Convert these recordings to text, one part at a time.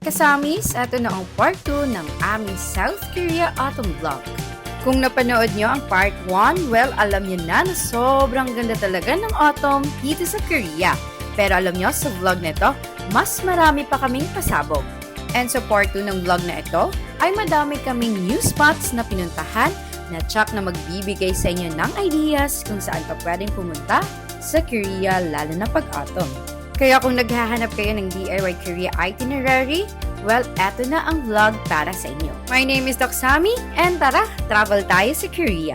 Kasamis, ito na ang part 2 ng aming South Korea Autumn Vlog. Kung napanood nyo ang part 1, well, alam nyo na sobrang ganda talaga ng autumn dito sa Korea. Pero alam nyo, sa vlog na ito, mas marami pa kaming pasabog. And sa part 2 ng vlog na ito, ay madami kaming new spots na pinuntahan na tsak na magbibigay sa inyo ng ideas kung saan pa pwedeng pumunta sa Korea, lalo na pag-autumn. Kaya kung naghahanap kayo ng DIY Korea itinerary, well, eto na ang vlog para sa inyo. My name is Doc Sammy, and tara, travel tayo sa Korea.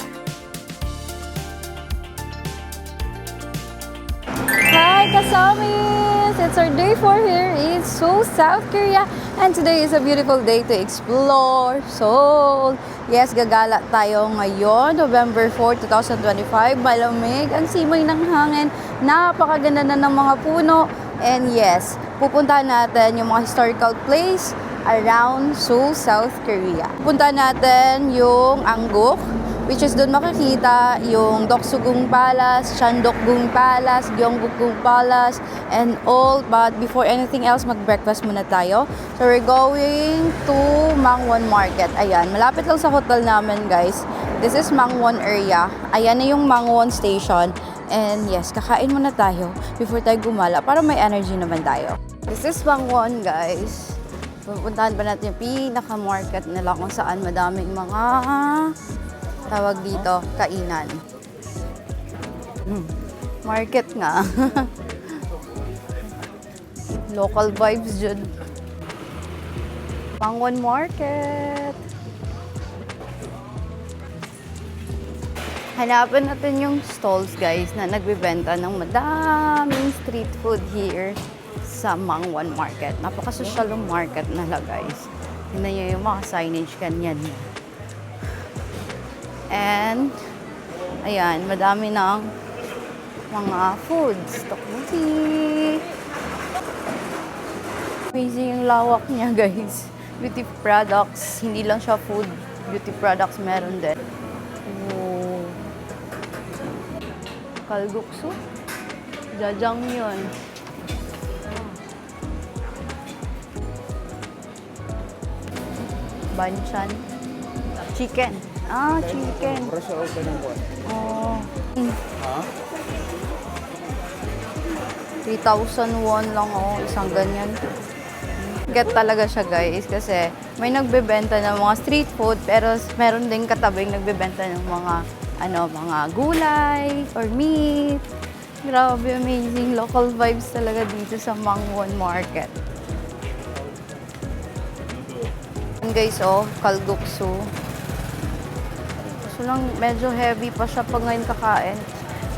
Hi Kasamis! It's our day 4 here in Seoul, South Korea. And today is a beautiful day to explore Seoul. Yes, gagala tayo ngayon, November 4, 2025. Malamig, ang simoy ng hangin. Napakaganda na ng mga puno. And yes, pupuntahan natin yung mga historical place around Seoul, South Korea. Pupuntahan natin yung Angguk, which is doon makikita yung Doksugung Palace, Chandokgung Palace, Gyeongbokgung Palace, and all. But before anything else, mag-breakfast muna tayo. So we're going to Mangwon Market. Ayan, malapit lang sa hotel namin, guys. This is Mangwon area. Ayan na yung Mangwon Station. And yes, kakain muna tayo before tayo gumala para may energy naman tayo. This is Mangwon, guys. Pupuntahan pa natin yung pinaka-market nila kung saan madaming mga tawag dito, kainan. Market nga. Local vibes dyan. Mangwon Market. Hanapin natin yung stalls, guys, na nagbibenta ng madaming street food here sa Mangwon Market. Napaka-social market nila, guys. Tignan nyo yung mga signage kanyan. And, ayan, madami ng mga foods. Tteokbokki. Amazing yung lawak niya, guys. Beauty products. Hindi lang siya food. Beauty products meron din. Oh. Kalguksu. Jajangmyeon. Banchan. Chicken. Ah, chicken. Oh. 3,000 won lang, oh, isang ganyan. Get talaga siya, guys, kasi may nagbebenta ng mga street food, pero meron din katabing nagbebenta ng mga mga gulay or meat. Grabe, amazing local vibes talaga dito sa Mangwon Market. And guys, oh, kalguksu. So lang, medyo heavy pa siya pag ngayon kakain.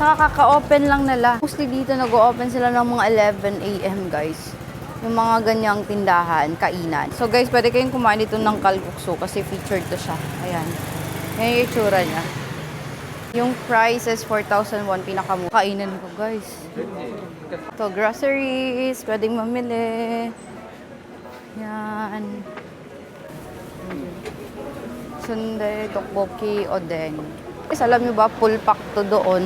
Saka kaka-open lang nila. Mostly dito nag-o-open sila ng mga 11 AM, guys. Yung mga ganyang tindahan, kainan. So guys, pwede kayong kumain dito ng kalguksu kasi featured to siya. Ayan. Yan yung itsura niya. Yung price is 4,000 won, pinakamura. Kainan ko, guys. Ito, groceries, pwedeng mamili. Yan. Sundae, tteokbokki, oden. Guys, alam nyo ba, full pack to doon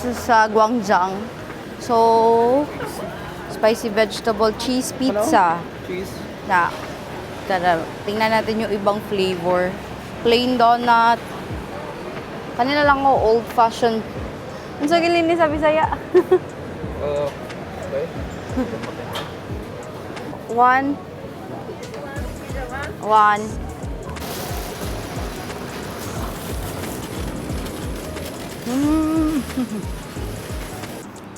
sa Gwangjang. So, spicy vegetable cheese pizza. Cheese. Na, tingnan natin yung ibang flavor. Plain donut. Kanina lang ko, old-fashioned. Ang sagilin ni sabi saya. Okay. One.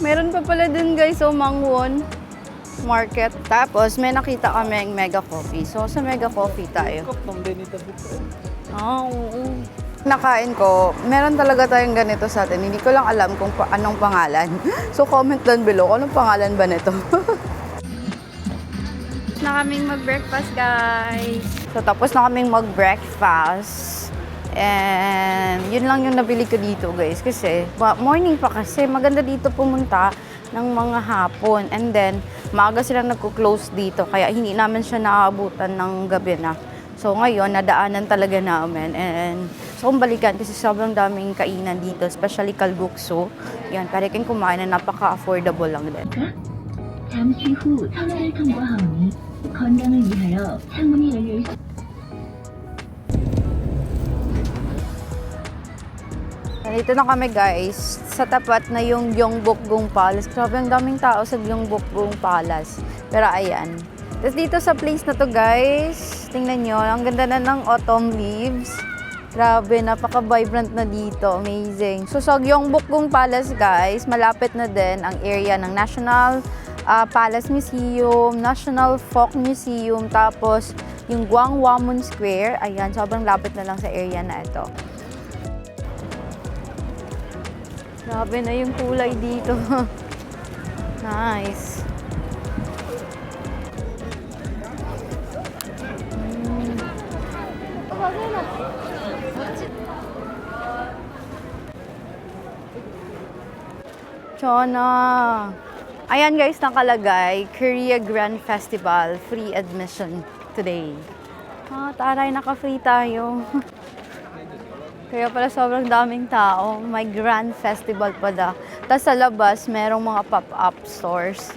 Meron pa pala din, guys, so Mangwon Market. Tapos may nakita kami yung Mega Coffee. So sa Mega Coffee tayo. Oo. Nakain ko, meron talaga tayong ganito sa atin. Hindi ko lang alam kung anong pangalan. So comment down below kung anong pangalan ba nito. Na kaming mag-breakfast, guys. So tapos na kaming mag-breakfast. And yun lang yung nabili ko dito, guys. Kasi morning pa kasi maganda dito pumunta ng mga hapon. And then maaga sila nagko-close dito. Kaya hindi namin siya naaabutan ng gabi na. So ngayon, nadaanan talaga namin. And so kung balikan kasi sobrang daming kainan dito. Especially kalguksu. Yan, pwede kayong kumain na napaka-affordable lang din. 잠시 후 터널을 통과하면 계속해서 창문이 열려 있습니다. Nandito na kami guys, sa tapat na yung Gyeongbokgung Palace. Grabe, ang daming tao sa Gyeongbokgung Palace. Pero ayan. Tapos dito sa place na to guys, tingnan nyo, ang ganda na ng autumn leaves. Grabe, napaka-vibrant na dito. Amazing. So sa Gyeongbokgung Palace guys, malapit na din ang area ng National Palace Museum, National Folk Museum, tapos yung Gwanghwamun Square. Ayan, sobrang lapit na lang sa area na ito. Grabe na yung kulay dito. Nice. Chona. Ayan guys, nakalagay, Korea Grand Festival, free admission today. Taray, naka-free tayo. Kaya pala sobrang daming tao. May grand festival pala. Tapos sa labas, merong mga pop-up stores.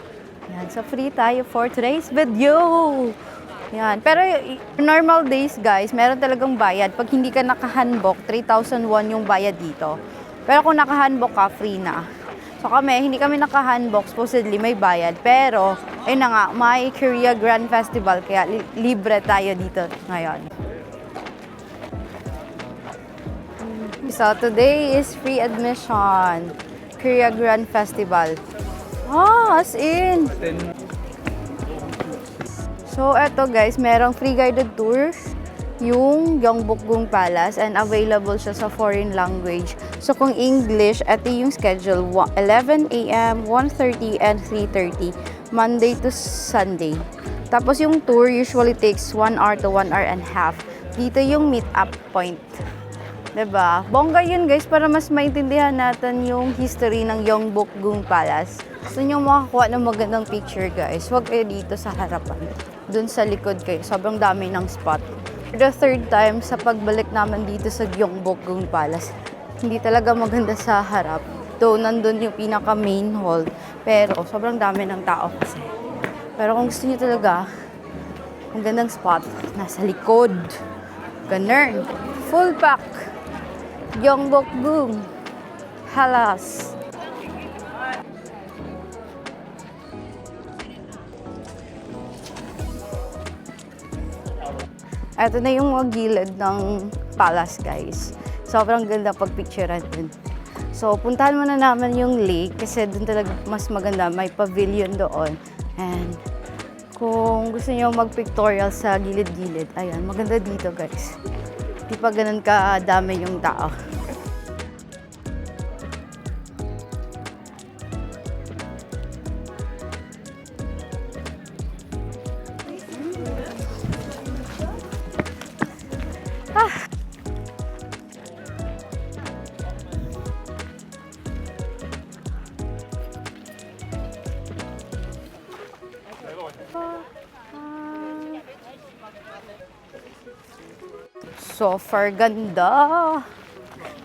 Yan, so free tayo for today's video. Yan. Pero normal days guys, meron talagang bayad. Pag hindi ka naka-hanbok, 3,001 yung bayad dito. Pero kung naka-hanbok ka, free na. So kami, hindi kami naka-hanbok, supposedly may bayad. Pero, ayun na nga, may Korea Grand Festival, kaya libre tayo dito ngayon. So today is free admission, Korea Grand Festival. As in. So eto guys, merong free guided tour yung Gyeongbokgung Palace and available siya sa foreign language. So kung English, eto yung schedule, 11 a.m., 1:30 and 3:30, Monday to Sunday. Tapos yung tour usually takes 1 hour to 1 hour and a half. Dito yung meet-up point. Diba? Bongga yun guys, para mas maintindihan natin yung history ng Gyeongbokgung Palace. Gusto nyo makakuha ng magandang picture guys, huwag kayo dito sa harapan. Dun sa likod kayo, sobrang dami ng spot. For the third time sa pagbalik naman dito sa Gyeongbokgung Palace, hindi talaga maganda sa harap. Though nandun yung pinaka main hall, pero sobrang dami ng tao kasi. Pero kung gusto nyo talaga, ang gandang spot, nasa likod. Ganun. Full pack. Gyeongbokgung Palace. Ito na yung mga gilid ng palace guys. Sobrang ganda pagpicturean dun. So puntahan muna naman yung lake kasi dun talaga mas maganda. May pavilion doon. And kung gusto niyo mag-pictorial sa gilid-gilid, ayan, maganda dito guys. Di pa ganun kadami yung tao. So far, ganda.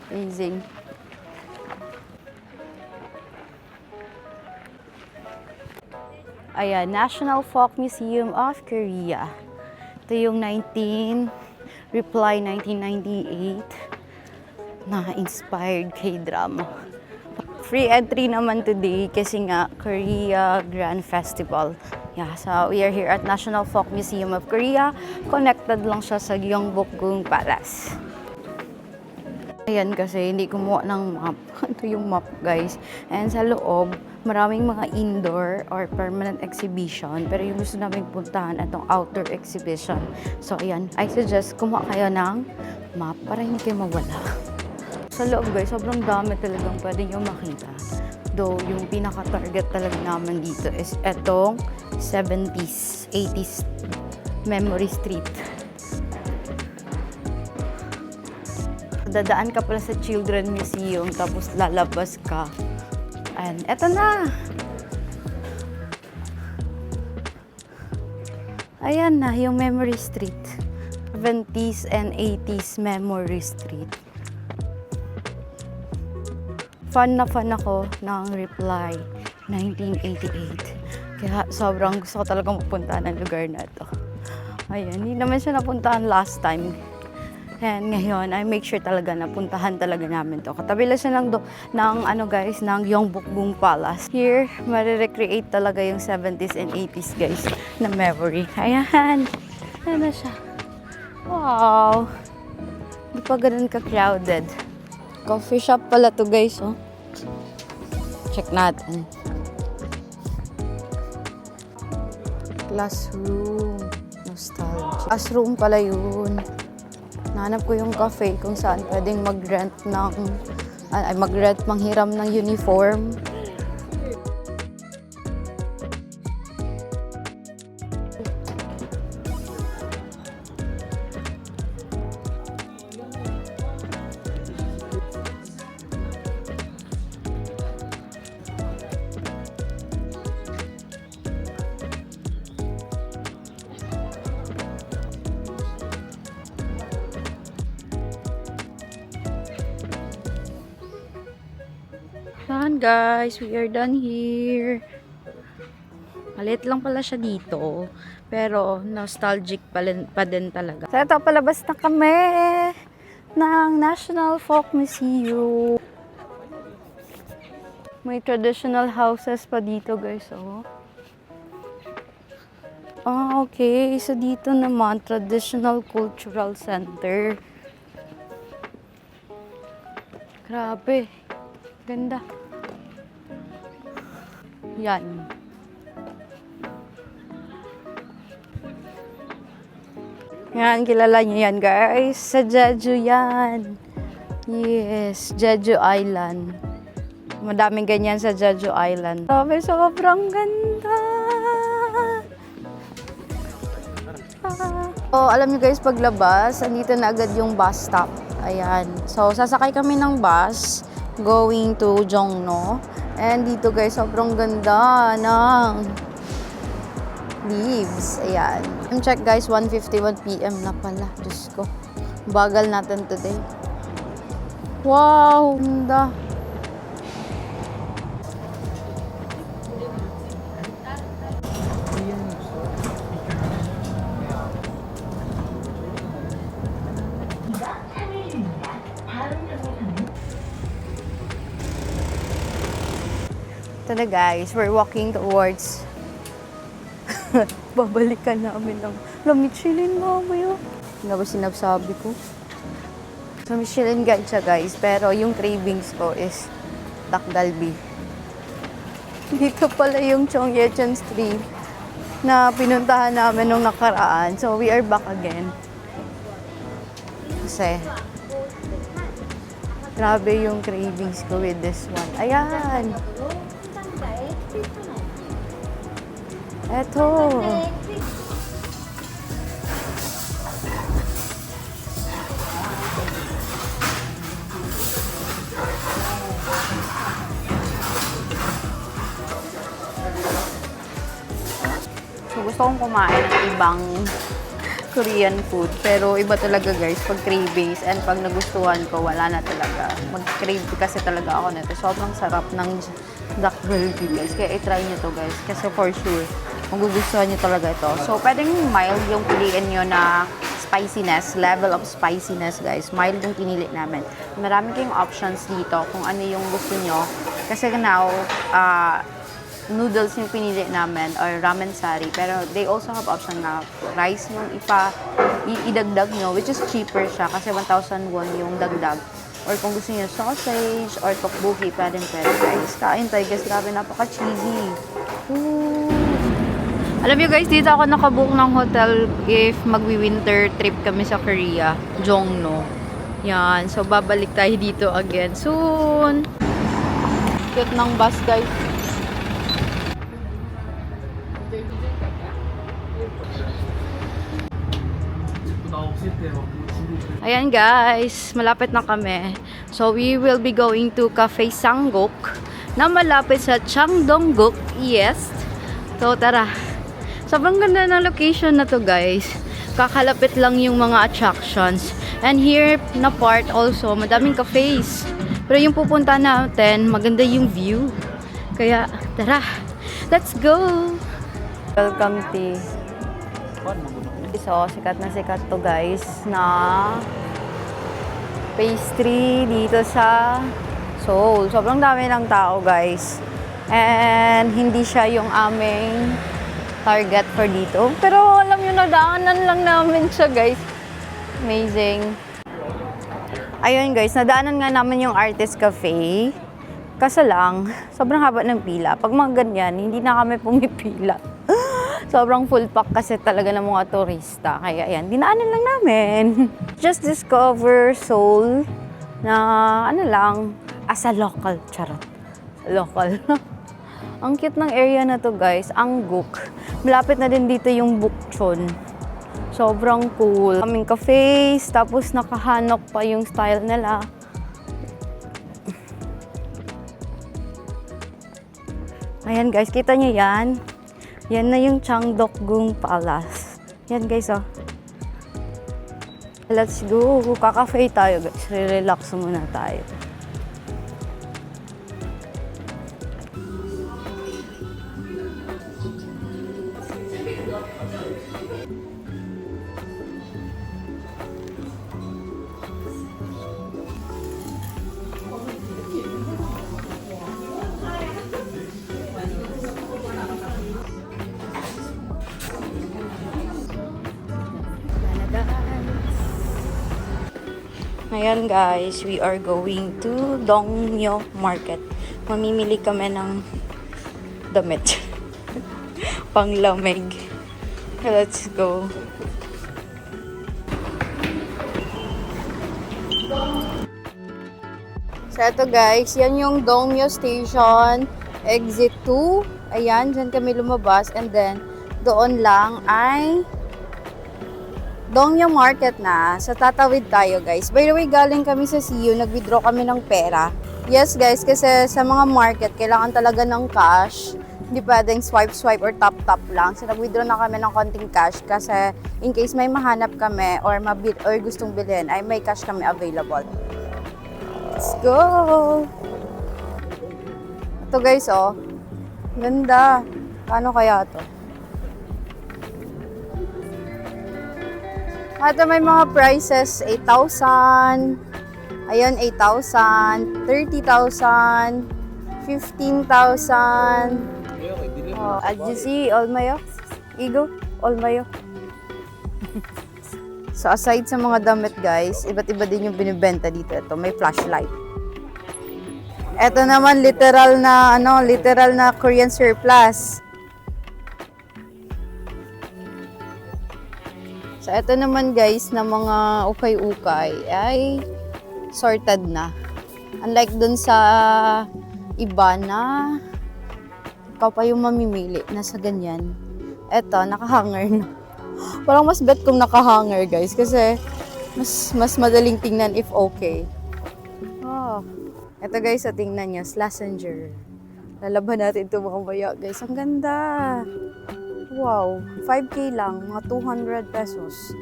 Amazing. Ayan, National Folk Museum of Korea. Ito yung 1998 na inspired K-drama. Free entry naman today kasi nga Korea Grand Festival. Yeah, so we are here at National Folk Museum of Korea. Connected lang siya sa Gyeongbokgung Palace. Ayan kasi hindi kumuha ng map. Ito yung map guys. And sa loob, maraming mga indoor or permanent exhibition. Pero yung gusto namin puntahan, itong outdoor exhibition. So ayan, I suggest kumuha kayo ng map para hindi kayo mawala. Sa loob guys, sobrang dami talagang pwede nyo makita. Though yung pinaka-target talaga naman dito is etong 70s, 80s Memory Street. Dadaan ka pala sa Children Museum tapos lalabas ka. And eto na! Ayan na yung Memory Street. 70s and 80s Memory Street. Fan na fan ako ng Reply 1988. Kaya sobrang gusto ko talagang pupunta ng lugar na to. Ayun, hindi naman siya napuntahan last time. And ngayon, I make sure talaga na puntahan talaga namin to. Katabi lang siya ng ano guys, ng Gyeongbokgung Palace. Here, marirecreate talaga yung 70s and 80s guys na memory. Ayan, ayan na siya. Wow! Hindi pa ganun ka-crowded. Coffee shop pala to guys, oh. Check natin. Classroom. Nostalgia. Classroom pala yun. Nahanap ko yung cafe kung saan pwedeng mag-rent manghiram ng uniform. Yan guys, we are done here. Maliit lang pala siya dito. Pero nostalgic pa din talaga. So ito, palabas na kami ng National Folk Museum. May traditional houses pa dito guys, oh. Ah, okay. So dito naman, Traditional Cultural Center. Grabe. Ganda. Yan. Yan, kilala niyo yan guys. Sa Jeju yan. Yes, Jeju Island. Madaming ganyan sa Jeju Island. Sabi, sobrang ganda. Oh, alam niyo guys, paglabas, andito na agad yung bus stop. Ayan. So, sasakay kami ng bus going to Jongno. And dito guys, sobrang ganda ng leaves. Ayan. Check guys, 1:51 PM na pala. Diyos ko. Bagal natin today. Wow! Ganda. Ito na guys, we're walking towards babalikan namin ng La Michelin mamaya. Ano ba sinasabi ko? So Michelin guide siya guys, pero yung cravings ko is Dak Galbi. Dito pala yung Chongyecheon Street na pinuntahan namin nung nakaraan. So we are back again. Kasi grabe yung cravings ko with this one. Ayan! Eto. So gusto kong kumain ng ibang Korean food. Pero iba talaga guys, pag cravings and pag nagustuhan ko, wala na talaga. Mag-crave kasi talaga ako nito. Sobrang sarap ng Dak Galbi guys. Kaya i-try nyo to guys. Kasi for sure, magugustuhan nyo talaga ito. So, pwedeng mild yung piliin nyo na spiciness, level of spiciness guys. Mild yung pinili namin. Marami kayong options dito kung ano yung gusto nyo. Kasi now, noodles yung pinili namin or ramen sari. Pero they also have option na rice yung idagdag nyo, which is cheaper siya kasi 1,000 won yung dagdag. Or kung gusto niyo sausage or tteokbokki, pwede guys. Kain tayo guys, grabe napaka-cheesy. Ooh. Alam niyo guys, dito ako nakabook ng hotel if magwi-winter trip kami sa Korea, Jongno. Yan, so babalik tayo dito again soon. Cute ng bus guys. Ayan guys, malapit na kami. So we will be going to Cafe Sangguk na malapit sa Changdong-guk. Yes. So tara. Sobrang ganda ng location na to guys. Kakalapit lang yung mga attractions. And here na part also, madaming cafes. Pero yung pupunta natin, maganda yung view. Kaya tara, let's go! Welcome tea. So, sikat na sikat to guys na pastry dito sa Seoul. Sobrang dami ng tao guys. And hindi siya yung aming target for dito. Pero alam nyo, nadaanan lang namin siya guys. Amazing. Ayun guys, nadaanan nga namin yung Artist Cafe. Kaso lang, sobrang haba ng pila. Pag mga ganyan, hindi na kami pumipila. Sobrang full pack kasi talaga ng mga turista. Kaya ayan, dinaanan lang namin. Just discover Seoul na ano lang, as a local. Charot. Local. Ang cute ng area na to guys, Angguk. Malapit na din dito yung Bukchon. Sobrang cool. Kaming cafes, tapos nakahanok pa yung style nila. Ayan guys, kita nyo yan? Yan na yung Changdeokgung Palace. Yan guys, oh. Let's go. Kaka-cafe tayo guys. Relax muna tayo. Ayan guys, we are going to Dongmyo Market. Mamimili kami ng damit. Panglamig. Let's go. So ito guys, yan yung Dongmyo Station, exit 2. Ayan, dyan kami lumabas. And then, doon lang ay Dongmyo Market na. So, tatawid tayo, guys. By the way, galing kami sa CU. Nag-withdraw kami ng pera. Yes, guys, kasi sa mga market, kailangan talaga ng cash. Hindi pwedeng swipe or tap lang. So, nag-withdraw na kami ng konting cash kasi in case may mahanap kami or gustong bilhin, ay may cash kami available. Let's go! Ito, guys, oh. Ganda. Paano kaya to? Ito may mga prices, 8,000, ayun, 8,000, 30,000, 15,000. As you see, Olmayo, Igo, Olmayo. So aside sa mga damit guys, iba't iba din yung binibenta dito. Ito, may flashlight. Ito naman literal na Korean surplus. So, ito naman guys, na mga ukay-ukay ay sorted na. Unlike dun sa iba na ikaw pa yung mamimili na sa ganyan. Ito, nakahanger na. Parang mas bet kung nakahanger guys kasi mas madaling tingnan if okay. Oh. Ito guys, tingnan nyo, Slazenger. Lalaban natin ito mamaya guys. Ang ganda! Wow, 5K lang, mga 200 pesos.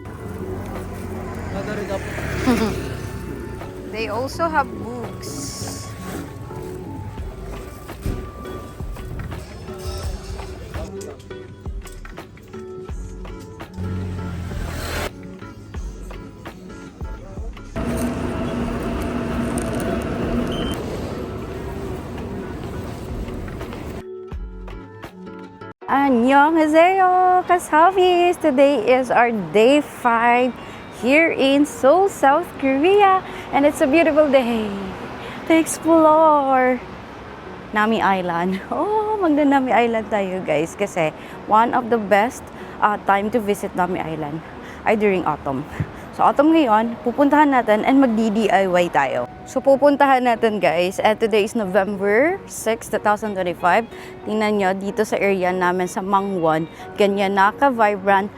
They also have books. Annyeonghaseyo, Kashabis! Today is our day 5 here in Seoul, South Korea. And it's a beautiful day to explore Nami Island. Oh, magna-Nami Island tayo guys kasi one of the best time to visit Nami Island ay during autumn. So autumn ngayon, pupuntahan natin and magdi-DIY tayo. So pupuntahan natin guys, and today is November 6, 2025. Tingnan nyo dito sa area namin sa Mangwon, ganyan naka-vibrant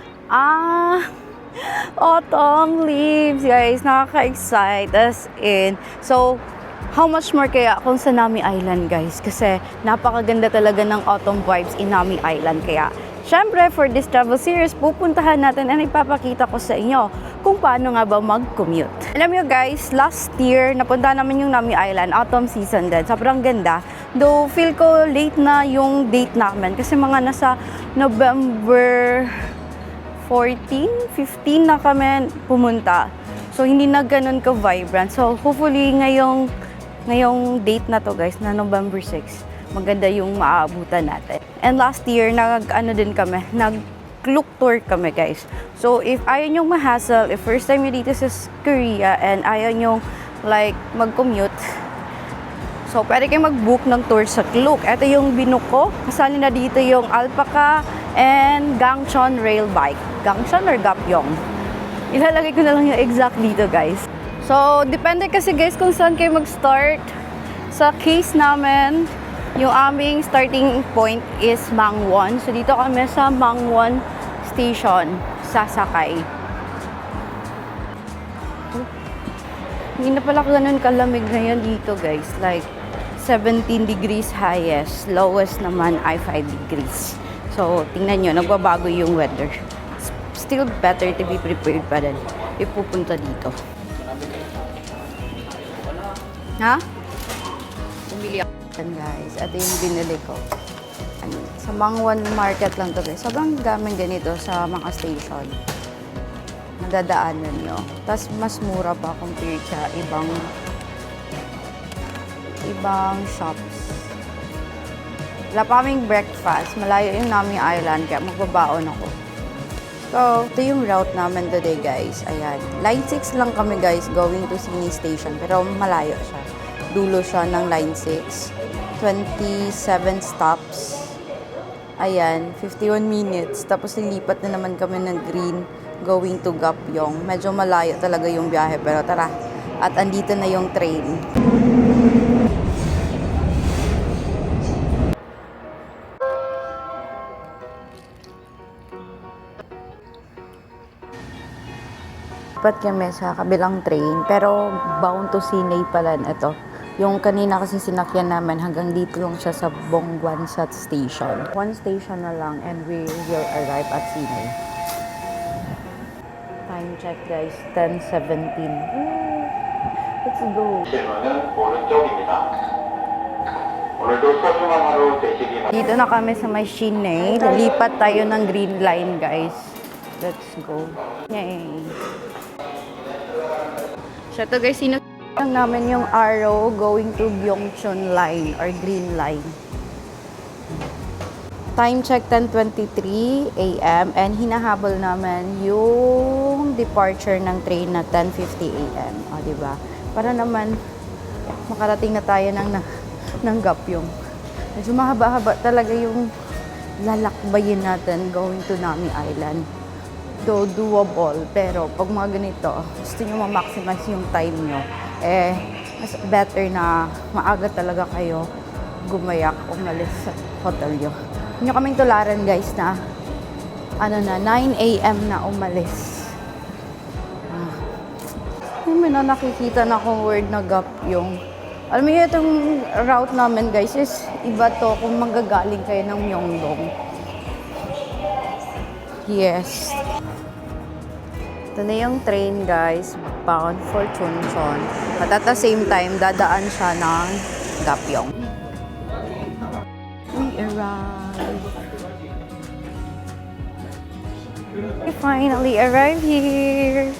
autumn leaves guys, nakaka-excite as in. So how much more kaya kung sa Nami Island guys, kasi napakaganda talaga ng autumn vibes in Nami Island. Kaya syempre for this travel series, pupuntahan natin and ipapakita ko sa inyo kung paano nga ba mag-commute. Alam nyo guys, last year napunta namin yung Nami Island, autumn season din. Sobrang ganda. Though feel ko late na yung date namin kasi mga nasa November 14, 15 na kami pumunta. So, hindi na ganun ka-vibrant. So, hopefully, ngayong date na to guys, na November 6, maganda yung maaabutan natin. And last year, nag-look tour kami guys. So, if ayaw nyong ma-hassle, if first time nyo dito sa Korea and ayaw nyong like mag-commute, so pwede kayo mag-book ng tour sa Klook. Ito yung binook ko. Kasali na dito yung Alpaca and Gangcheon Rail Bike. Gangcheon or Gapyeong? Ilalagay ko na lang yung exact dito guys. So, depende kasi guys kung saan kayo mag-start. Sa case namin, yung aming starting point is Mangwon. So, dito kami sa Mangwon Station, sasakay. Hindi na pala ganun kalamig ngayon dito guys. Like, 17 degrees highest. Lowest naman ay 5 degrees. So, tingnan nyo, nagbabago yung weather. Still better to be prepared pa rin ipupunta dito. Ha? Bumili ako guys. Ito yung binili ko. Sa Mangwon Market lang to guys. Sobrang gaming ganito sa mga station. Nadadaanan nyo. Tapos mas mura pa compared sa ibang shops. Wala pa kaming breakfast. Malayo yung naming island kaya magbabaon ako. So, ito yung route namin today guys. Ayan. Line 6 lang kami guys going to Sini Station. Pero malayo siya. Dulo siya ng line 6. 27 stops. Ayan. 51 minutes. Tapos nilipat na naman kami ng green going to Gapyeong. Medyo malayo talaga yung biyahe. Pero tara. At andito na yung train. Lipat kami sa kabilang train, pero bound to Sinay pala ito. Yung kanina kasi sinakyan namin hanggang dito lang siya sa Bongwansat Station. One station na lang and we will arrive at Sinay. Time check guys, 10:17. Let's go. Dito na kami sa may Sinay. Lipat tayo ng green line guys. Let's go. Yay! So ito guys, lang namin yung arrow going to Gyeongchon line or green line. Time check 10:23 a.m. and hinahabol namin yung departure ng train na 10:50 a.m. O, diba? Para naman makarating na tayo ng Gapyeong. Medyo mahaba-haba talaga yung lalakbayin natin going to Nami Island. Though doable, pero pag mga ganito, gusto nyo ma-maximize yung time nyo, mas better na maaga talaga kayo gumayak o umalis sa hotel nyo. Huwag nyo kaming tularan guys na 9 a.m. na umalis. May na nakikita na akong word na Gapyeong. Alam mo yun, itong route namin guys is iba to kung manggagaling kayo ng Myeongdong. Yes. Ito na yung train guys, bound for Chuncheon. But at the same time, dadaan siya ng Gapyeong. We arrived. We finally arrived here.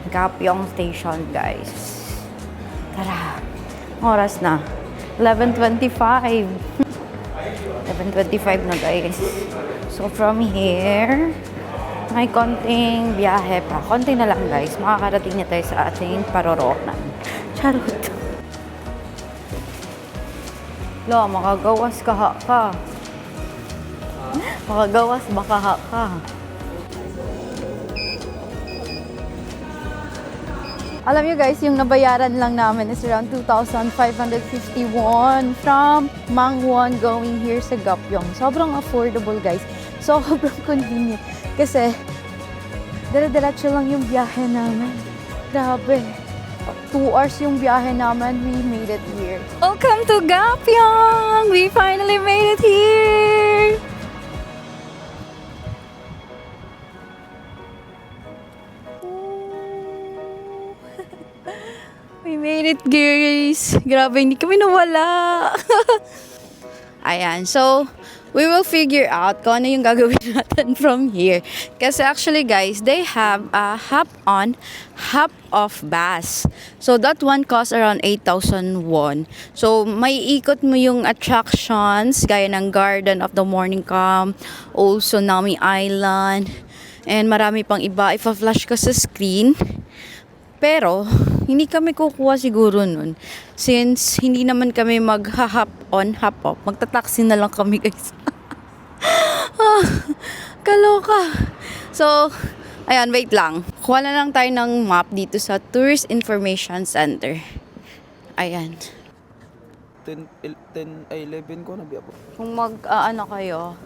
Gapyeong Station guys. Tara, oras na. 11:25. 11:25 na guys. So from here, may konting biyahe pa. Konti na lang guys. Makakarating na tayo sa ating paroroonan. Charot. Lo, makagawas kaha ka. Makagawas bakaha ka. Alam nyo guys, yung nabayaran lang namin is around 2,551 from Mangwon going here sa Gapyeong. Sobrang affordable guys. Sobrang convenient. Kasi, dire-diretso lang yung biyahe namin. Grabe. 2 hours yung biyahe namin. We made it here. Welcome to Gapyeong! We finally made it here! We made it, guys. Grabe, hindi kami nawala. Ayan, so, we will figure out kung ano yung gagawin natin from here. Kasi actually guys, they have a hop-on, hop-off bus. So that one costs around 8,000 won. So may ikot mo yung attractions, gaya ng Garden of the Morning Calm, also Nami Island, and marami pang iba. Ipa-flash ko sa screen. Pero, hindi kami kukuha siguro nun. Since hindi naman kami mag-hop on, hop off. Magta-taxi na lang kami guys. Kaloka. So, ayan, wait lang. Kuha na lang tayo ng map dito sa Tourist Information Center. Ayan. 11 ko na biya po. Kung kayo,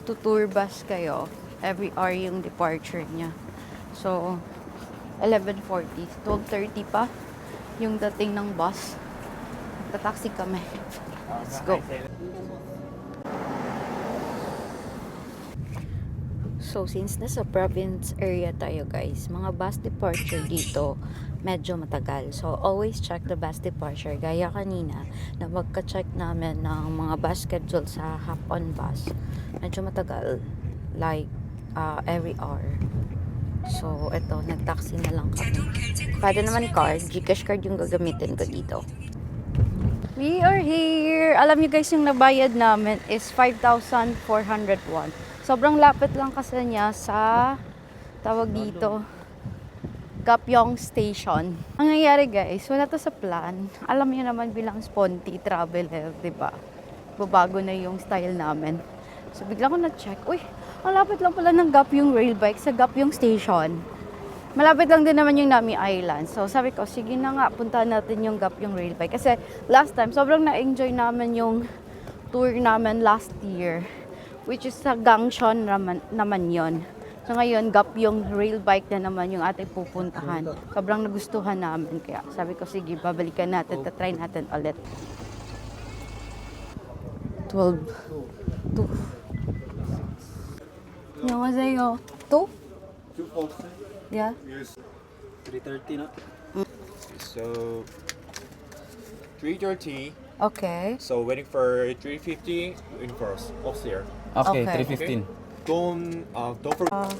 tour bus kayo, every hour yung departure niya. So, 11:40, 12:30 pa yung dating ng bus. Tataxi kami. Let's go. So, since nasa province area tayo guys, mga bus departure dito medyo matagal. So, always check the bus departure. Gaya kanina, na magka-check namin ng mga bus schedule sa hop-on bus. Medyo matagal. Like, every hour. So, eto, nag-taxi na lang kami. Pwede naman card. Gcash card yung gagamitin ko dito. We are here! Alam niyo guys, yung nabayad namin is 5,401. Sobrang lapit lang kasi niya sa tawag dito, Gapyeong Station. Ang nangyayari guys, wala to sa plan. Alam niyo naman bilang sponty traveler, diba? Babago na yung style namin. So, bigla ko na-check. Uy, ang lapit lang pala ng Gapyeong Rail Bike sa Gapyeong Station. Malapit lang din naman yung Nami Island. So, sabi ko, sige na nga, puntahan natin yung Gapyeong Rail Bike. Kasi last time, sobrang na-enjoy namin yung tour namin last year. Which is sa Gangcheon naman yon. So, ngayon, Gapyeong Rail Bike na naman yung ating pupuntahan. Sobrang nagustuhan namin. Kaya sabi ko, sige, babalikan natin. Try natin ulit. 12. 2. 안녕하세요. 또? 240. Yeah. Yes. 330 na. So 330. Okay. So waiting for 350. Waiting for us. Here. Okay. 315. Don't forget.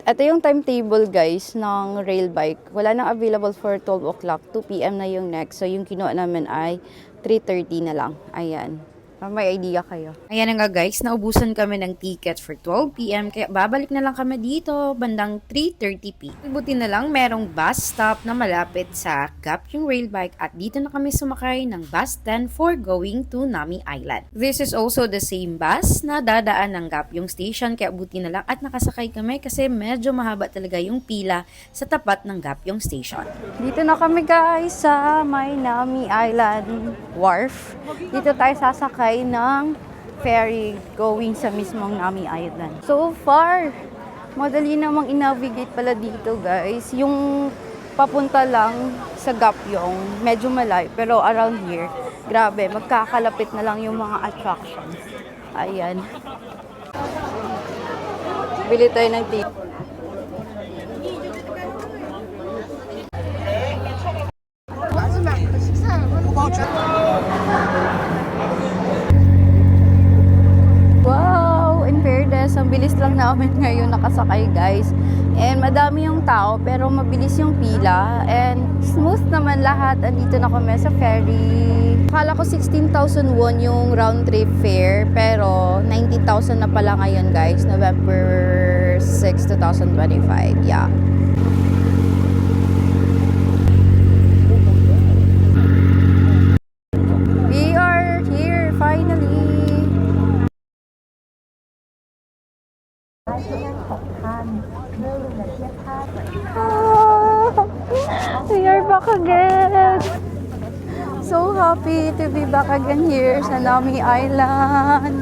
Ito yung timetable guys ng rail bike. Wala nang available for 12 o'clock. 2 p.m. na yung next. So yung kinuha namin ay 3:30 na lang. Ayan. May idea kayo. Ayan na nga guys, naubusan kami ng ticket for 12 p.m. Kaya babalik na lang kami dito bandang 3:30 p.m. Buti na lang merong bus stop na malapit sa Gapyeong Rail Bike at dito na kami sumakay ng bus 10 for going to Nami Island. This is also the same bus na dadaan ng Gapyeong Station kaya buti na lang at nakasakay kami kasi medyo mahaba talaga yung pila sa tapat ng Gapyeong Station. Dito na kami guys sa may Nami Island Wharf. Dito tayo sasakay ng ferry going sa mismong Nami Island. So far, madali namang i-navigate pala dito guys. Yung papunta lang sa Gapyeong, medyo malayo. Pero around here, grabe, magkakalapit na lang yung mga attractions. Ayan. Bili tayo ng ticket. Wow! In fairness, ang bilis lang namin ngayon nakasakay guys. And madami yung tao pero mabilis yung pila. And smooth naman lahat. Andito na kami sa ferry. Akala ko 16,000 won yung round trip fare. Pero 19,000 na pala ngayon guys. November 6, 2025. Yeah. We are here finally. We are back again. So happy to be back again here sa Nami Island.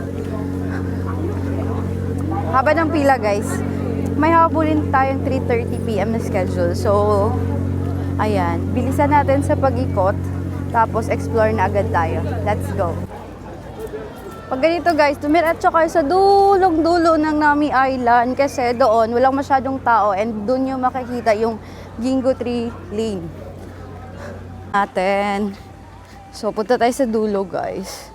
Haba ng pila guys. May habulin tayong 3:30 p.m. na schedule. So, ayan. Bilisan natin sa pag-ikot. Tapos explore na agad tayo. Let's go. Pag ganito guys, tumiretso kayo sa dulong-dulo ng Nami Island kasi doon walang masyadong tao and doon nyo makikita yung Gingo Tree Lane natin. So, punta tayo sa dulo guys.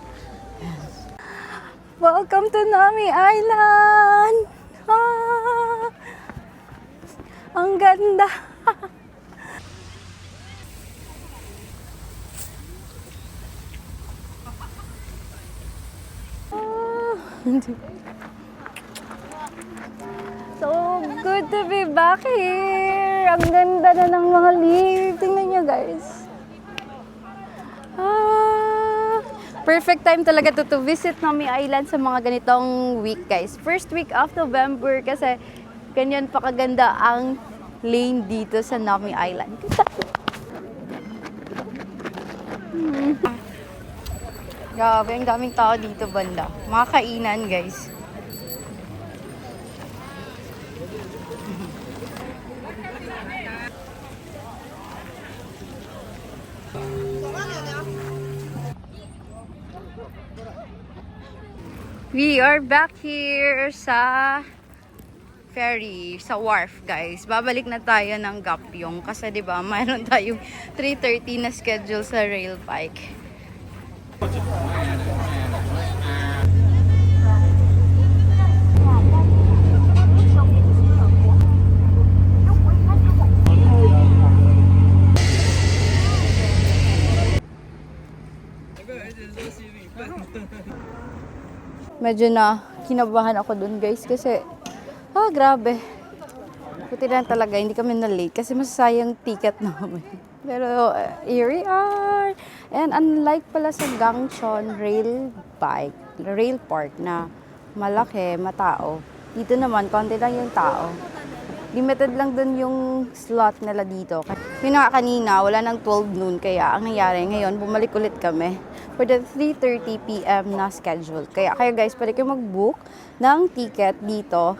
Welcome to Nami Island! Ah, ang ganda! So good to be back here! Ang ganda na ng mga leaves. Tingnan nyo guys. Perfect time talaga to visit Nami Island sa mga ganitong week guys. First week of November kasi ganyan pa kaganda ang lane dito sa Nami Island. Grabe, ang daming tao dito banda. Mga kainan guys. We are back here sa ferry, sa wharf, guys. Babalik na tayo ng Gapyong kasi 'di ba, mayroon tayong 3:30 na schedule sa rail bike. Medyo na kinabahan ako dun guys kasi grabe. Buti lang talaga hindi kami na late kasi masasayang ticket namin. Pero here we are. And unlike pala sa Gangchon rail park na malaki, matao. Dito naman konti lang yung tao. Limited lang dun yung slot nila dito. Yun nga kanina, wala nang 12 noon kaya ang nangyari ngayon, bumalik ulit kami for the 3:30 PM na schedule. Kaya kayo guys, pwede kayo mag-book ng ticket dito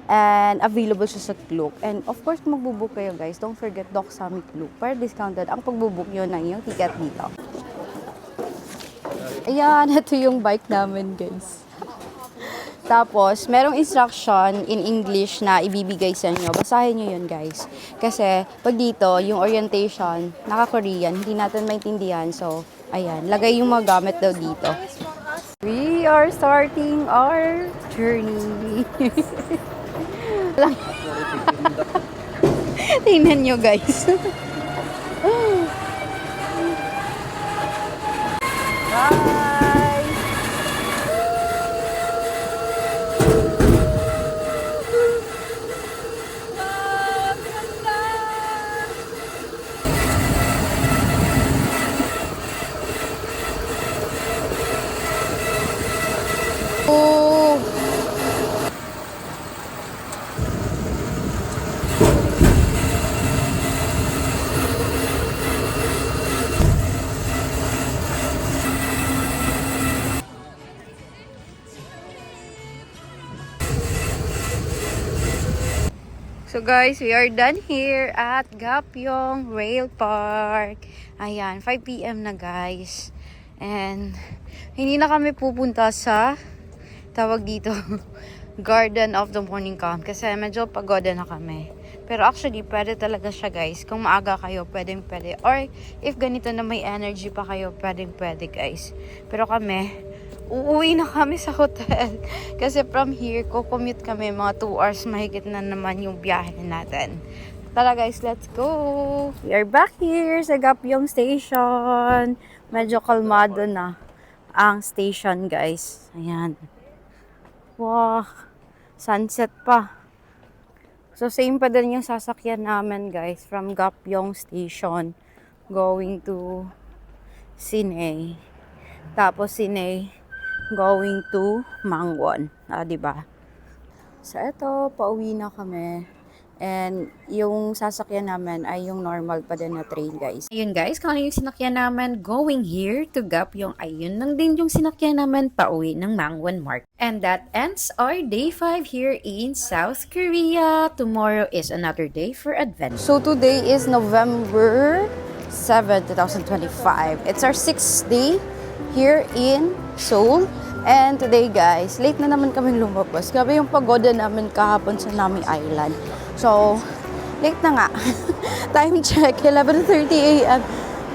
and available siya sa Klook. And of course, magbo-book kayo guys. Don't forget Doksami Klook. Para discounted ang pag-book nyo ng iyong ticket dito. Ayan, ito yung bike namin guys. Tapos, merong instruction in English na ibibigay sa inyo. Basahin nyo yun, guys. Kasi, pag dito, yung orientation, naka-Korean, hindi natin maintindihan. So, ayan, lagay yung mga gamit daw dito. We are starting our journey. Tingnan nyo, guys. Bye! So guys, we are done here at Gapyong Rail Park. Ayan, 5 PM na guys. And hindi na kami pupunta sa tawag dito Garden of the Morning Calm kasi medyo pagoda na kami. Pero actually, pwede talaga siya guys. Kung maaga kayo, pwede. Or if ganito na may energy pa kayo, pwede guys. Pero kami, uuwi na kami sa hotel. Kasi from here, commute kami. Mga 2 hours mahigit na naman yung biyahe natin. Tara guys, let's go! We are back here sa Gapyong Station. Medyo kalmado na ang station guys. Ayan. Wow! Sunset pa. So same pa din yung sasakyan namin guys. From Gapyong Station going to Sinay. Tapos Sinay going to Mangwon. Diba? So, eto, pauwi na kami. And yung sasakyan namin ay yung normal pa din na train, guys. Ayun guys, kung ano yung sinakyan namin going here to Gapyong, ayun lang din yung sinakyan namin pauwi ng Mangwon Market. And that ends our day 5 here in South Korea. Tomorrow is another day for adventure. So, today is November 7, 2025. It's our 6th day here in Seoul. And today guys, late na naman kaming lumabas. Grabe yung pagoda namin kahapon sa Nami Island. So, late na nga. Time check, 11:30 AM.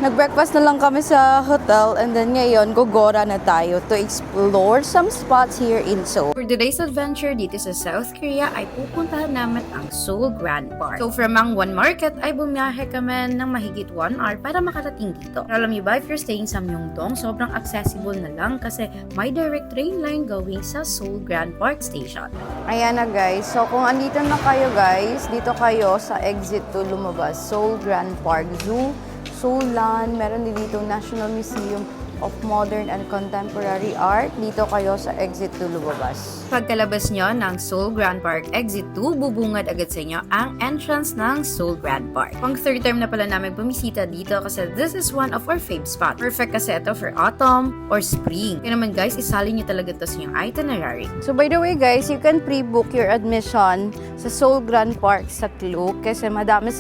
Nag-breakfast na lang kami sa hotel and then ngayon gogora na tayo to explore some spots here in Seoul. For today's adventure dito sa South Korea ay pupuntahan namin ang Seoul Grand Park. So from Mangwon Market ay bumiyahe kami ng mahigit 1 hour para makarating dito. Pero alam niyo ba, if you're staying sa Myeongdong, sobrang accessible na lang kasi may direct train line going sa Seoul Grand Park Station. Ayan na guys, so kung andito na kayo guys, dito kayo sa exit to lumabas, Seoul Grand Park Zoo, Seoulland, meron din dito National Museum of Modern and Contemporary Art. Dito kayo sa exit 2 lumabas. Pagkalabas nyo ng Seoul Grand Park Exit 2, bubungad agad sa inyo ang entrance ng Seoul Grand Park. Pang third time na pala namin bumisita dito kasi this is one of our fave spot. Perfect kasi ito for autumn or spring. Kaya naman guys, isalin nyo talaga ito sa inyong itinerary. So by the way guys, you can pre-book your admission sa Seoul Grand Park sa Klook kasi marami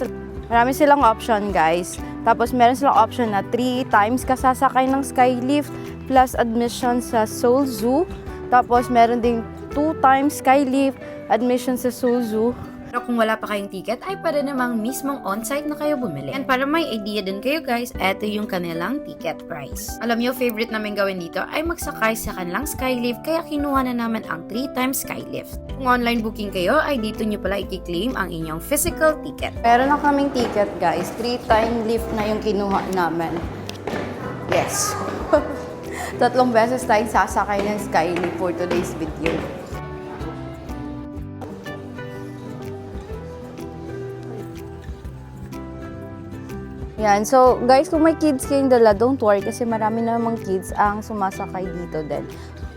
silang option guys. Tapos meron silang option na 3 times ka sasakay ng Skylift plus admission sa Seoul Zoo. Tapos meron ding 2 times Skylift admission sa Seoul Zoo. Pero kung wala pa kayong ticket, ay pwede namang mismong on-site na kayo bumili. And para may idea din kayo guys, eto yung kanilang ticket price. Alam nyo, favorite namin gawin dito ay magsakay sa kanilang Skylift, kaya kinuha na namin ang 3 times Skylift. Kung online booking kayo, ay dito nyo pala i-claim ang inyong physical ticket. Meron na kaming ticket guys, 3-time lift na yung kinuha namin. Yes. 3 beses tayong sasakay ng Skylift for today's video. Yan. So, guys, kung may kids kayong dala, don't worry kasi marami namang kids ang sumasakay dito din.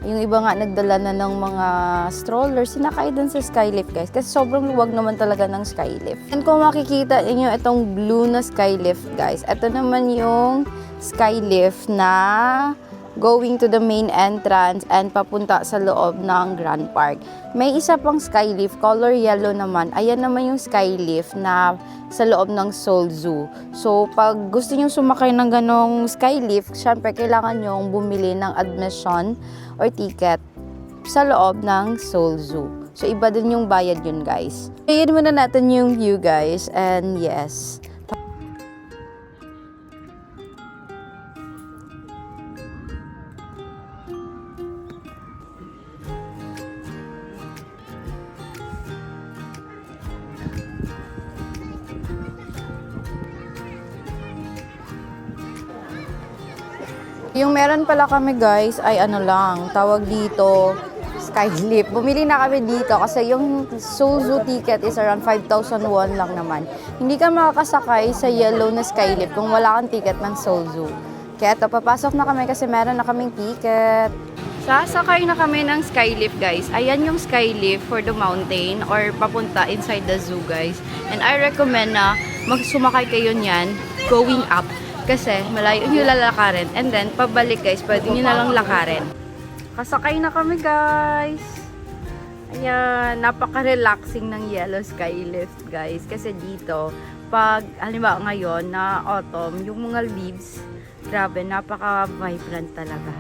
Yung iba nga nagdala na ng mga strollers, sinakay din sa Skylift, guys. Kasi sobrang luwag naman talaga ng Skylift. And kung makikita niyo itong blue na Skylift, guys, ito naman yung Skylift na going to the main entrance and papunta sa loob ng Grand Park. May isa pang Skylift, color yellow naman. Ayan naman yung Skylift na sa loob ng Seoul Zoo. So, pag gusto nyo sumakay ng ganong Skylift, syempre kailangan nyo bumili ng admission or ticket sa loob ng Seoul Zoo. So, iba din yung bayad yun, guys. Ayan muna natin yung view, guys. And yes, yung meron pala kami guys ay ano lang, tawag dito, Skylift. Bumili na kami dito kasi yung Seoul Zoo ticket is around 5,000 won lang naman. Hindi ka makakasakay sa yellow na Skylift kung wala kang ticket ng Seoul Zoo. Kaya ito, papasok na kami kasi meron na kaming ticket. Sasakay na kami ng Skylift guys. Ayan yung Skylift for the mountain or papunta inside the zoo guys. And I recommend na magsumakay kayo niyan going up. Kasi malayo nyo lalakarin. And then, pabalik guys, pwede nyo na lang lakarin. Kasakay na kami guys. Ayan, napaka-relaxing ng Yellow Skylift guys. Kasi dito, pag halimbawa ngayon na autumn, yung mga leaves, grabe, napaka-vibrant talaga.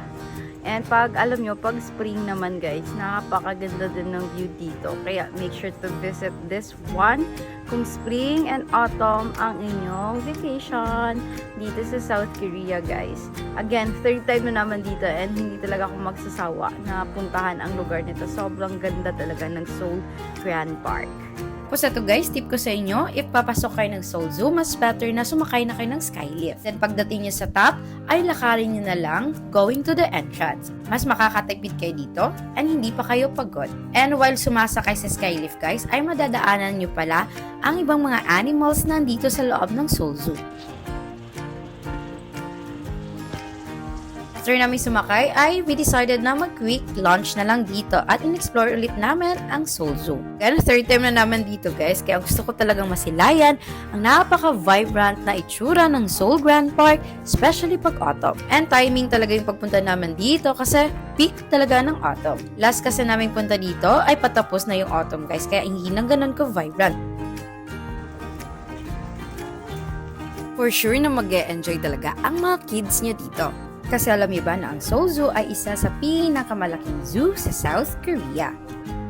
And pag, alam nyo, pag spring naman guys, napakaganda din ng view dito. Kaya make sure to visit this one kung spring and autumn ang inyong vacation dito sa South Korea guys. Again, third time na naman dito and hindi talaga ako magsasawa na puntahan ang lugar nito. Sobrang ganda talaga ng Seoul Grand Park. Tapos ito guys, tip ko sa inyo, if papasok kayo ng Seoul Zoo, mas better na sumakay na kayo ng Skylift. Then pagdating nyo sa top, ay lakarin nyo na lang going to the entrance. Mas makakatipid kayo dito and hindi pa kayo pagod. And while sumasakay sa Skylift guys, ay madadaanan nyo pala ang ibang mga animals na nandito sa loob ng Seoul Zoo. After namin sumakay ay we decided na mag-quick lunch na lang dito at in-explore ulit namin ang Seoul Zoo. Kaya third time na naman dito guys, kaya gusto ko talagang masilayan ang napaka-vibrant na itsura ng Seoul Grand Park, especially pag autumn. And timing talaga yung pagpunta namin dito kasi peak talaga ng autumn. Last kasi namin punta dito ay patapos na yung autumn guys, kaya hindi nang ganun ka-vibrant. For sure na mag-e-enjoy talaga ang mga kids nyo dito. Kasi alam niyo ba na ang Seoul Zoo ay isa sa pinakamalaking zoo sa South Korea.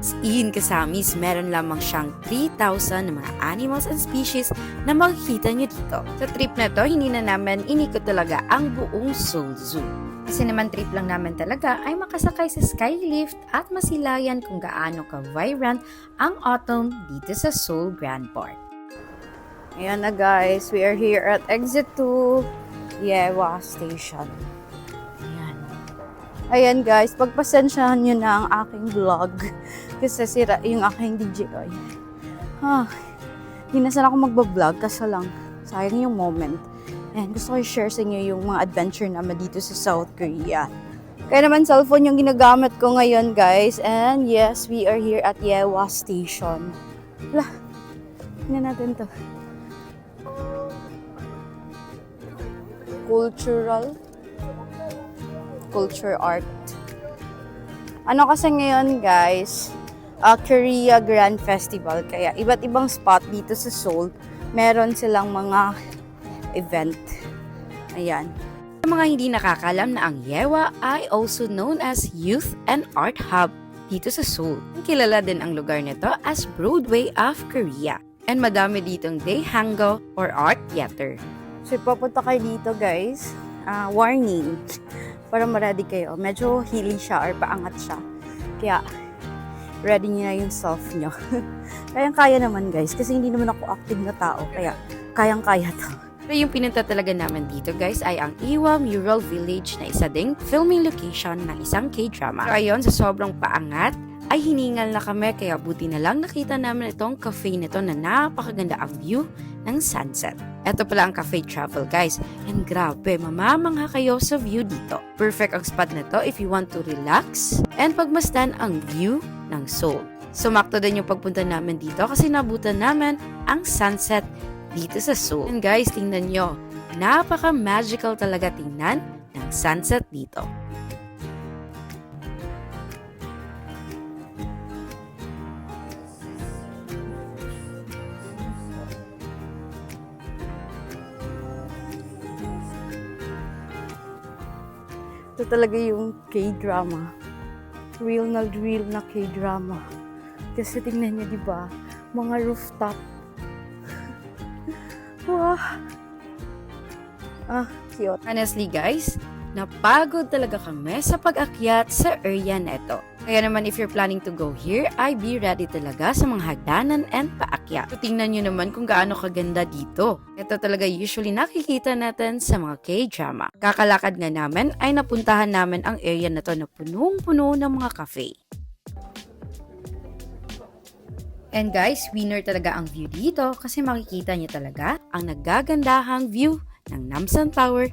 As in, kasamis, meron lamang siyang 3,000 na mga animals and species na makikita nyo dito. Sa trip na to, hindi na namin inikot talaga ang buong Seoul Zoo. Kasi naman trip lang namin talaga ay makasakay sa Skylift at masilayan kung gaano ka-vibrant ang autumn dito sa Seoul Grand Park. Ayan na guys, we are here at exit 2, Yewa Station. Ayan guys, pagpasensyahan nyo na ang aking vlog. Kasi sira yung aking DJI. Hindi na sana ako magbablog kasi lang sayang yung moment. And gusto ko i-share sa inyo yung mga adventure naman dito sa South Korea. Kaya naman cellphone yung ginagamit ko ngayon guys. And yes, we are here at Yewa Station. Wala, tingnan natin to. Culture art. Ano kasi ngayon guys, Korea Grand Festival. Kaya iba't ibang spot dito sa Seoul, meron silang mga event. Ayan. Sa mga hindi nakakalam na ang Yewa ay also known as Youth and Art Hub dito sa Seoul. Kilala din ang lugar nito as Broadway of Korea. And madami ditong Daehango or art theater. So papunta kayo dito guys, warning, para ma-ready kayo. Medyo hilly siya or paangat siya. Kaya ready niyo na yung self nyo. Kayang-kaya naman guys, kasi hindi naman ako active na tao. Kaya kayang-kaya to. Pero yung pinunta talaga naman dito guys ay ang Iwa Mural Village na isa ding filming location ng isang K-drama. So ayun, sa sobrang paangat ay hiningal na kami kaya buti na lang nakita namin itong cafe nito na napakaganda ang view ng sunset. Ito pala ang Cafe Travel guys. And grabe, mamamangha kayo sa view dito. Perfect ang spot na to if you want to relax and pagmasdan ang view ng Seoul. Sumakto din yung pagpunta namin dito kasi nabutan namin ang sunset dito sa Seoul. And guys, tingnan nyo, napaka-magical talaga tingnan ng sunset dito. Ito talaga yung K-drama. Real na K-drama. Kasi tingnan niyo, di ba? Mga rooftop. Wow. Cute. Honestly guys, napagod talaga kami sa pag-akyat sa area na ito. Kaya naman if you're planning to go here, ay be ready talaga sa mga hagdanan and paakyat. So tingnan nyo naman kung gaano kaganda dito. Ito talaga usually nakikita natin sa mga K-drama. Kakalakad nga namin ay napuntahan namin ang area na to na punong-puno ng mga cafe. And guys, winner talaga ang view dito kasi makikita niyo talaga ang nagagandahang view ng Namsan Tower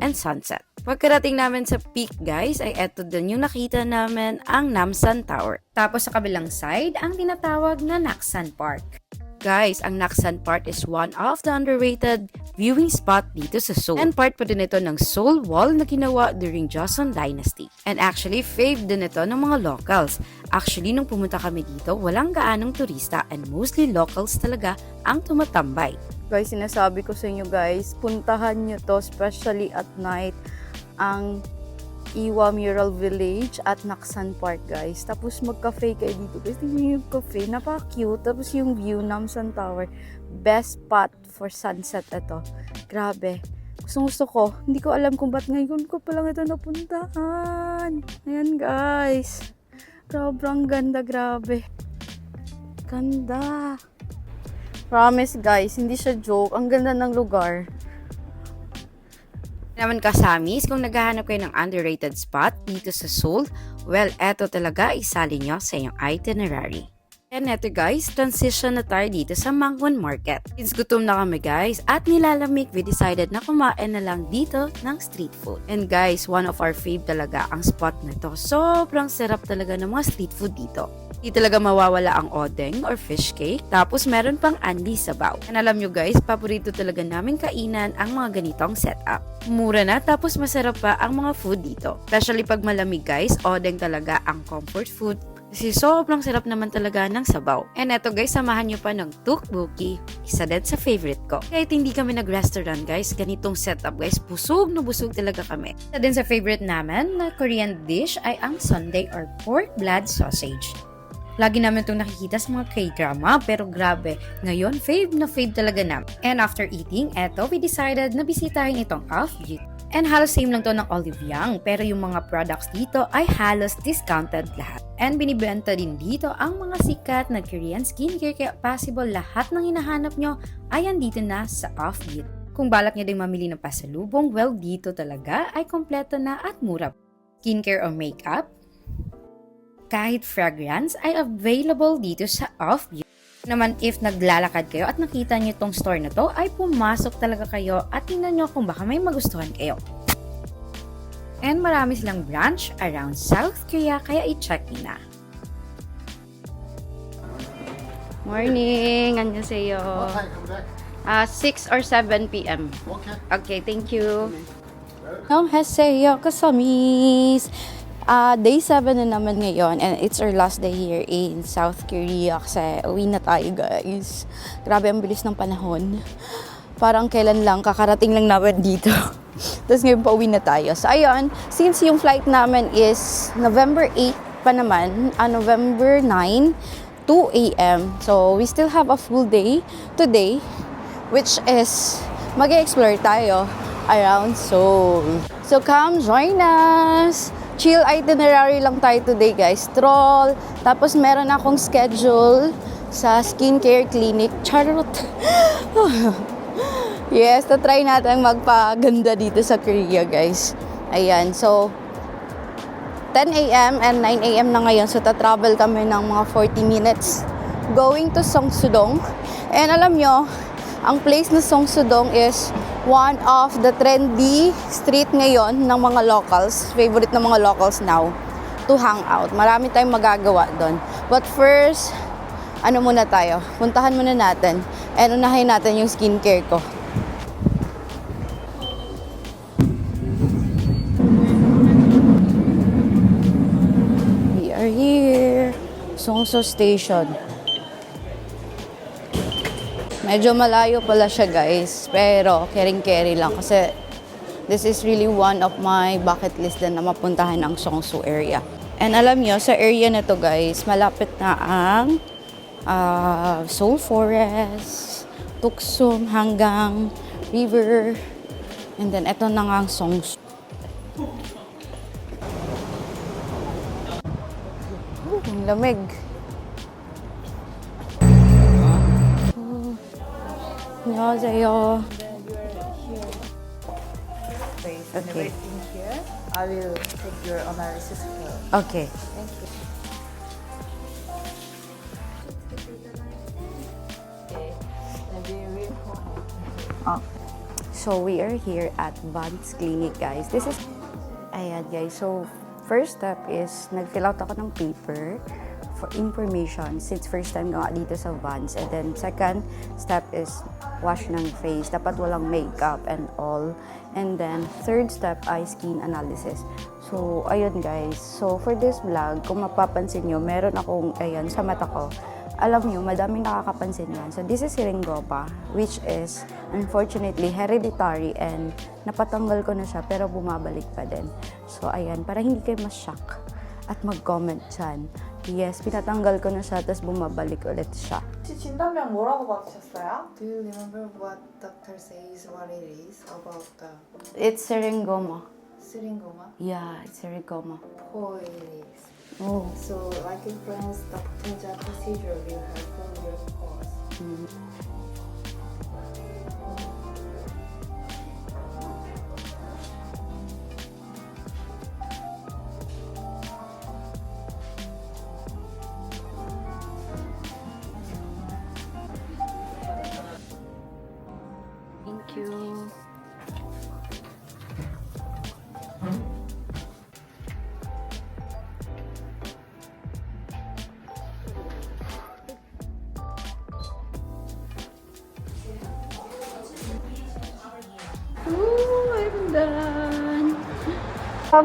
and sunset. Pagkarating namin sa peak guys, ay eto din yung nakita namin ang Namsan Tower. Tapos sa kabilang side, ang tinatawag na Naksan Park. Guys, ang Naksan Park is one of the underrated viewing spot dito sa Seoul. And part pa din ito ng Seoul Wall na ginawa during Joseon Dynasty. And actually, fave din ito ng mga locals. Actually, nung pumunta kami dito, walang gaanong turista and mostly locals talaga ang tumatambay. Guys, sinasabi ko sa inyo guys, puntahan nyo to, especially at night, ang Iwa Mural Village at Naksan Park guys. Tapos mag-cafe kayo dito guys. Tingnan nyo yung cafe, napaka-cute. Tapos yung view, Namsan Tower, best spot for sunset ito. Grabe. Gusto ko. Hindi ko alam kung ba't ngayon ko palang ito napuntahan. Ayan guys. Sobrang ganda, grabe. Ganda. Promise guys, hindi siya joke. Ang ganda ng lugar. Naman kasamis, kung naghahanap kayo ng underrated spot dito sa Seoul, well, eto talaga isali nyo sa inyong itinerary. And eto guys, transition na tayo dito sa Mangwon Market. Since gutom na kami guys at nilalamig, we decided na kumain na lang dito ng street food. And guys, one of our fave talaga ang spot na to. Sobrang sarap talaga ng mga street food dito. Di talaga mawawala ang odeng or fish cake. Tapos meron pang anli sabaw. And alam nyo guys, paborito talaga namin kainan ang mga ganitong setup. Mura na tapos masarap pa ang mga food dito. Especially pag malamig guys, odeng talaga ang comfort food. Kasi sobrang sarap naman talaga ng sabaw. And eto guys, samahan nyo pa ng tteokbokki. Isa din sa favorite ko. Kahit hindi kami nag-restaurant guys, ganitong setup guys, busog na busog talaga kami. Isa din sa favorite namin na Korean dish ay ang sundae or pork blood sausage. Lagi namin itong nakikita sa mga K-drama, pero grabe, ngayon fave na fave talaga namin. And after eating, eto, we decided na bisitahin itong Off Beauty. And halos same lang to ng Olive Young, pero yung mga products dito ay halos discounted lahat. And binibenta din dito ang mga sikat na Korean skincare, kaya possible lahat ng hinahanap nyo ay andito na sa Off Beauty. Kung balak nyo din mamili ng pasalubong, well, dito talaga ay kompleto na at mura. Skincare o makeup, kahit fragrance ay available dito sa Off Beauty. Naman if naglalakad kayo at nakita nyo itong store na to, ay pumasok talaga kayo at tingnan nyo kung baka may magustuhan kayo. And marami silang branch around South Korea, kaya i-check nyo na. Morning! Annyeonghaseyo. What time come back? 6 or 7 p.m. Okay. Okay, thank you. Annyeonghaseyo, kasamis! Day 7 na naman ngayon and it's our last day here in South Korea kasi uwi na tayo guys. Grabe ang bilis ng panahon. Parang kailan lang, kakarating lang namin dito. Tapos ngayon pa uwi na tayo. So ayun, since yung flight namin is November 8 pa naman, November 9, 2 a.m. So we still have a full day today, which is mag-explore tayo around Seoul. So come join us! Chill itinerary lang tayo today guys. Stroll. Tapos meron akong schedule sa skincare clinic. Charot. Yes, try natin magpaganda dito sa Korea guys. Ayan. So, 10 a.m. and 9 a.m. na ngayon. So, ta-travel kami ng mga 40 minutes going to Seongsu-dong. And alam nyo, ang place na Seongsu-dong is one of the trendy street ngayon ng mga locals, favorite ng mga locals now, to hang out. Marami tayong magagawa doon. But first, ano muna tayo? Puntahan muna natin. And unahin natin yung skincare ko. We are here. Seongsu Station. Medyo malayo pala siya guys, pero caring-carry lang kasi this is really one of my bucket list din na mapuntahan ang Seongsu area. And alam nyo, sa area na to guys, malapit na ang Seoul Forest, Tuksum hanggang River, and then eto na nga ang Seongsu. Ang lamig. 안녕하세요. Place and Okay. everything here. I will take your analysis here. Okay. Thank you. Okay. Maybe we So we are here at Vans Clinic, guys. This is, ayan guys. So first step is nag-fill out ako ng paper for information since first time nga dito sa Vans. And then second step is wash ng face. Dapat walang makeup and all. And then third step ay skin analysis. So ayun guys. So for this vlog, kung mapapansin nyo, meron akong, ayan, sa mata ko. Alam nyo, madaming nakakapansin yan. So this is Syringoma, which is unfortunately hereditary and napatanggal ko na siya pero bumabalik pa din. So ayan, para hindi kayo ma-shock at mag-comment dyan. Yes, pinatanggal ko na siya tapos bumabalik ulit siya. 혹시 진단명 뭐라고 받으셨어요? Do you remember what doctor says what it is about the It's Syringoma. syringoma? Yeah, it's Syringoma. Oh, it is. Oh. So, like in France, Dr. procedure will have from your course. Thank you.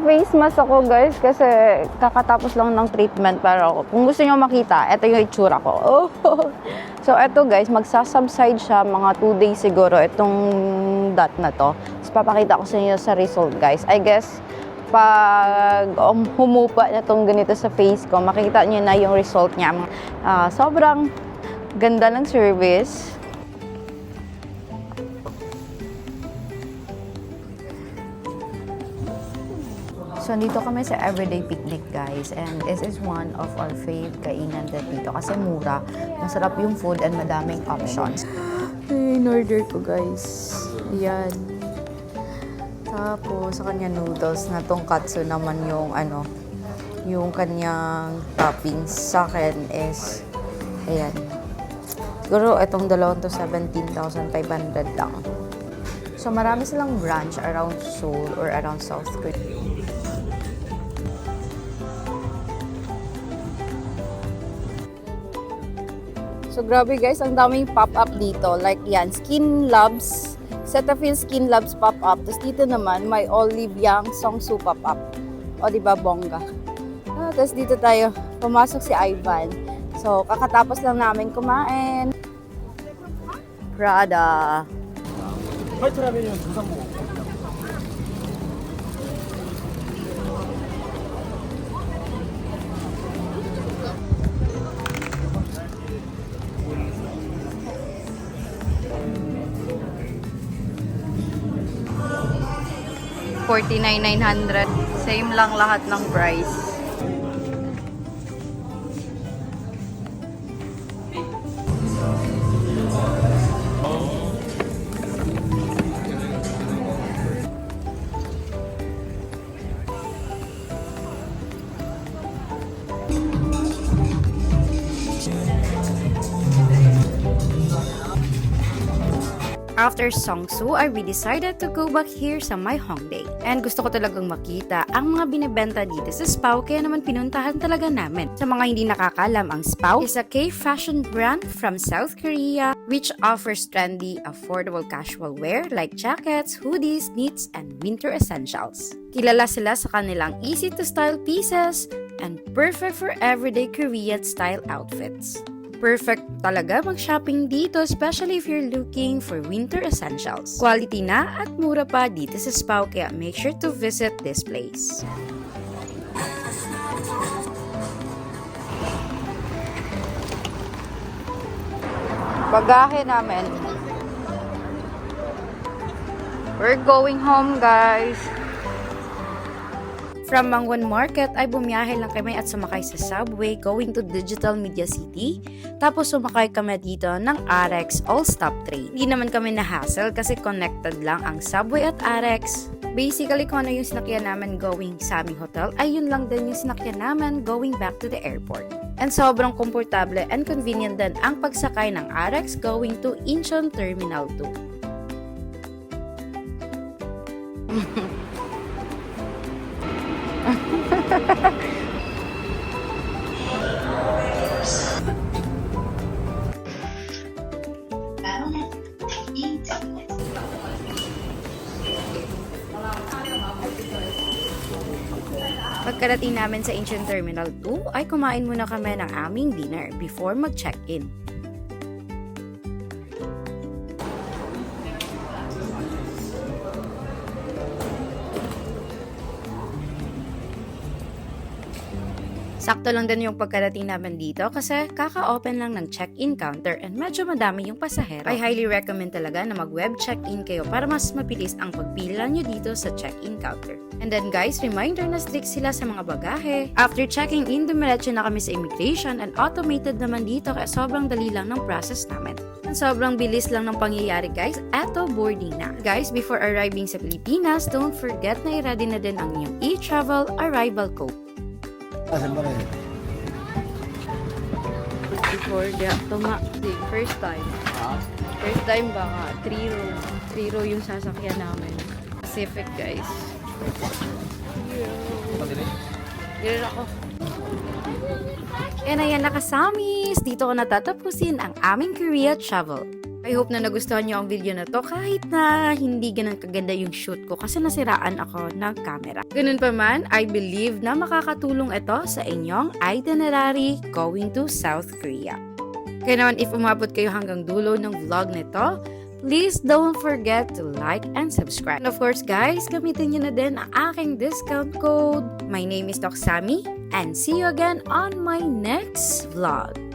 Face mask ako guys kasi kakatapos lang ng treatment pero kung gusto niyo makita, ito yung itsura ko. Oh. So ito guys, magsasubside siya mga 2 days siguro itong dot na to. Tapos papakita ko sa inyo sa result guys. I guess pag humupa na tong ganito sa face ko, makikita nyo na yung result niya. Sobrang ganda ng service. So, dito kami sa Everyday Picnic, guys. And this is one of our fave kainan dito kasi mura. Masarap yung food and madaming options. Ay, in-order ko, guys. Yan. Tapos, sa kanya noodles na tonkatsu naman yung yung kanyang toppings. Sa akin is, ayan. Siguro, itong dalawang to 17,500 lang. So, marami silang branch around Seoul or around South Korea. So, grabe guys, ang daming pop-up dito. Like yan, Skin Labs, Cetaphil Skin Labs pop-up. Tapos dito naman, may Olive Young Songsu pop-up. O, diba, bongga. Tapos dito tayo, pumasok si Ivan. So, kakatapos lang namin kumain. Prada. 화이트 라면이면 부산모. $49,900. Same lang lahat ng price. After Songsu, we decided to go back here sa my Hongdae. And gusto ko talagang makita ang mga binibenta dito sa Spao, kaya naman pinuntahan talaga namin. Sa mga hindi nakakalam, ang Spao is a K-fashion brand from South Korea which offers trendy, affordable casual wear like jackets, hoodies, knits, and winter essentials. Kilala sila sa kanilang easy-to-style pieces and perfect for everyday Korean-style outfits. Perfect talaga mag-shopping dito, especially if you're looking for winter essentials. Quality na at mura pa dito sa Spao, kaya make sure to visit this place. Bagahe namin. We're going home, guys. From Mangwon Market ay bumiyahe lang kami at sumakay sa subway going to Digital Media City. Tapos sumakay kami dito ng RX All-Stop Train. Hindi naman kami na-hassle kasi connected lang ang subway at RX. Basically, kung ano yung sinakyan namin going sa aming hotel, ay yun lang din yung sinakyan namin going back to the airport. And sobrang komportable and convenient din ang pagsakay ng RX going to Incheon Terminal 2. Pagkarating namin sa Incheon Terminal 2 ay kumain muna kami ng aming dinner before mag-check-in. Sakto lang din yung pagkarating namin dito kasi kaka-open lang ng check-in counter and medyo madami yung pasahero. I highly recommend talaga na mag-web check-in kayo para mas mabilis ang pagpila nyo dito sa check-in counter. And then guys, reminder na strict sila sa mga bagahe. After checking in, dumiretso na kami sa immigration and automated naman dito kaya sobrang dali lang ng process namin. And sobrang bilis lang ng pangyayari guys, eto boarding na. Guys, before arriving sa Pilipinas, don't forget na i-ready na din ang inyong e-travel arrival code. Before the first time. First time baka 3 row yung sasakyan namin. Pacific, guys. Dito ako. And ayan na kasamis, dito ko natatapusin ang aming Korea travel. I hope na nagustuhan nyo ang video na to kahit na hindi ganun kaganda yung shoot ko kasi nasiraan ako ng camera. Ganun pa man, I believe na makakatulong ito sa inyong itinerary going to South Korea. Kaya naman if umabot kayo hanggang dulo ng vlog nito, please don't forget to like and subscribe. And of course guys, gamitin nyo na din ang aking discount code. My name is Doc Sammy and see you again on my next vlog.